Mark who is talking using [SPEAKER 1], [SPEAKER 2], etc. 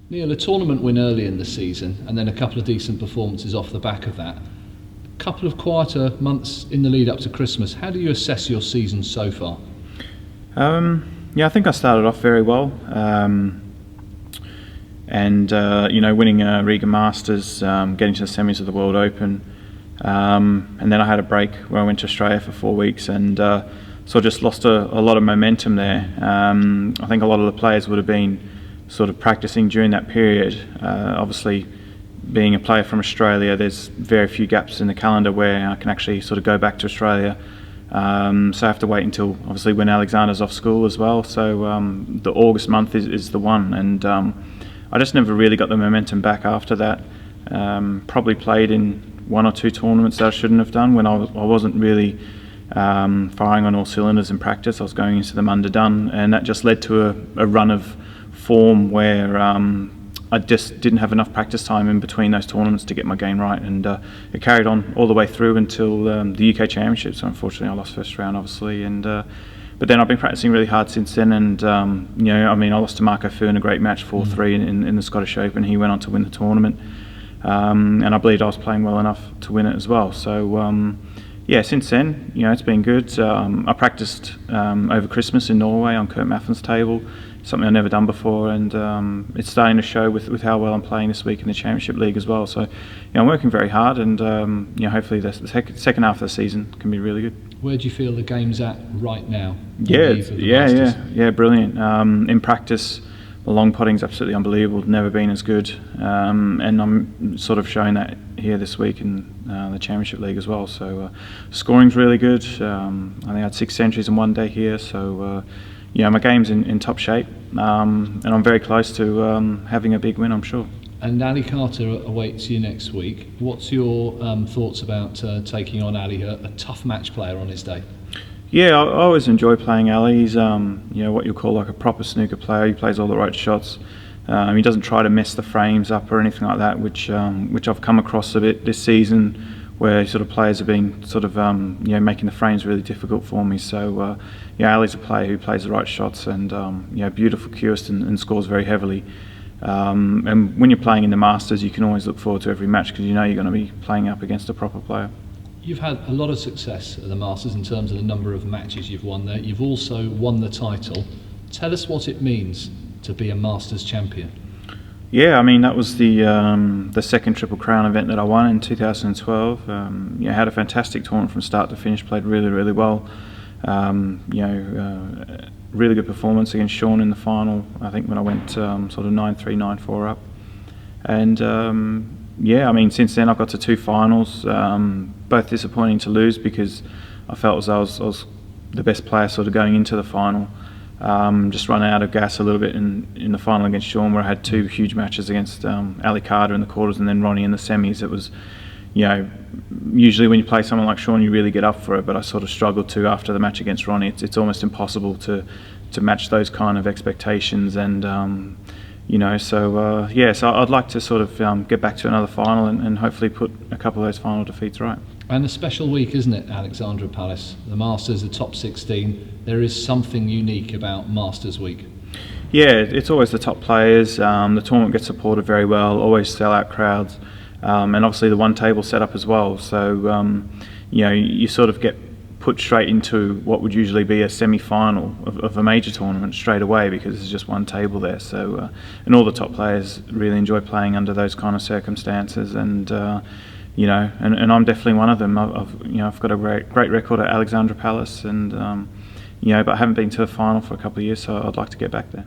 [SPEAKER 1] Neil, a tournament win early in the season and then a couple of decent performances off the back of that. A couple of quieter months in the lead up to Christmas. How do you assess your season so far?
[SPEAKER 2] I think I started off very well. Winning Riga Masters, getting to the semis of the World Open. And then I had a break where I went to Australia for 4 weeks and so I just lost a lot of momentum there. I think a lot of the players would have been sort of practicing during that period. Obviously, being a player from Australia, there's very few gaps in the calendar where I can actually sort of go back to Australia. So I have to wait until obviously when Alexander's off school as well. So the August month is the one, and I just never really got the momentum back after that. Probably played in 1 or 2 tournaments that I shouldn't have done when I wasn't really firing on all cylinders in practice. I was going into them underdone, and that just led to a run of form where I just didn't have enough practice time in between those tournaments to get my game right, and it carried on all the way through until the UK Championship. So unfortunately I lost first round obviously, and but then I've been practicing really hard since then, and I lost to Marco Fu in a great match 4-3 in the Scottish Open. He went on to win the tournament, and I believed I was playing well enough to win it as well. So since then, it's been good. I practiced over Christmas in Norway on Kurt Maffin's table, something I've never done before, and it's starting to show with how well I'm playing this week in the Championship League as well. So, I'm working very hard, and hopefully the second half of the season can be really good.
[SPEAKER 1] Where do you feel the game's at right now?
[SPEAKER 2] Yeah, brilliant. In practice, the long putting's absolutely unbelievable. Never been as good, and I'm sort of showing that here this week in the Championship League as well. So scoring's really good. I think I had 6 centuries in one day here. So my game's in top shape, and I'm very close to having a big win, I'm sure.
[SPEAKER 1] And Ali Carter awaits you next week. What's your thoughts about taking on Ali, a tough match player on his day?
[SPEAKER 2] Yeah, I always enjoy playing Ali. He's what you call like a proper snooker player. He plays all the right shots. He doesn't try to mess the frames up or anything like that, which I've come across a bit this season, where sort of players have been sort of making the frames really difficult for me. So Ali's a player who plays the right shots, and beautiful cuest and scores very heavily. And when you're playing in the Masters, you can always look forward to every match because you're going to be playing up against a proper player.
[SPEAKER 1] You've had a lot of success at the Masters in terms of the number of matches you've won there. You've also won the title. Tell us what it means to be a Masters champion.
[SPEAKER 2] Yeah, I mean, that was the second Triple Crown event that I won in 2012. I had a fantastic tournament from start to finish, played really, really well. Really good performance against Sean in the final, I think, when I went sort of 9-3, 9-4 up. And since then I've got to 2 finals, both disappointing to lose because I felt as though I was the best player sort of going into the final. Just run out of gas a little bit in the final against Sean, where I had 2 huge matches against Ali Carter in the quarters and then Ronnie in the semis. It was, usually when you play someone like Sean, you really get up for it, but I sort of struggled to after the match against Ronnie. It's almost impossible to match those kind of expectations, and so I'd like to sort of get back to another final and hopefully put a couple of those final defeats right.
[SPEAKER 1] And a special week, isn't it, Alexandra Palace? The Masters, the top 16. There is something unique about Masters Week.
[SPEAKER 2] Yeah, it's always the top players. The tournament gets supported very well, always sell-out crowds, and obviously the one table set up as well. So you sort of get put straight into what would usually be a semi-final of a major tournament straight away because there's just one table there. So and all the top players really enjoy playing under those kind of circumstances, and and I'm definitely one of them. I've got a great record at Alexandra Palace, and but I haven't been to a final for a couple of years, so I'd like to get back there.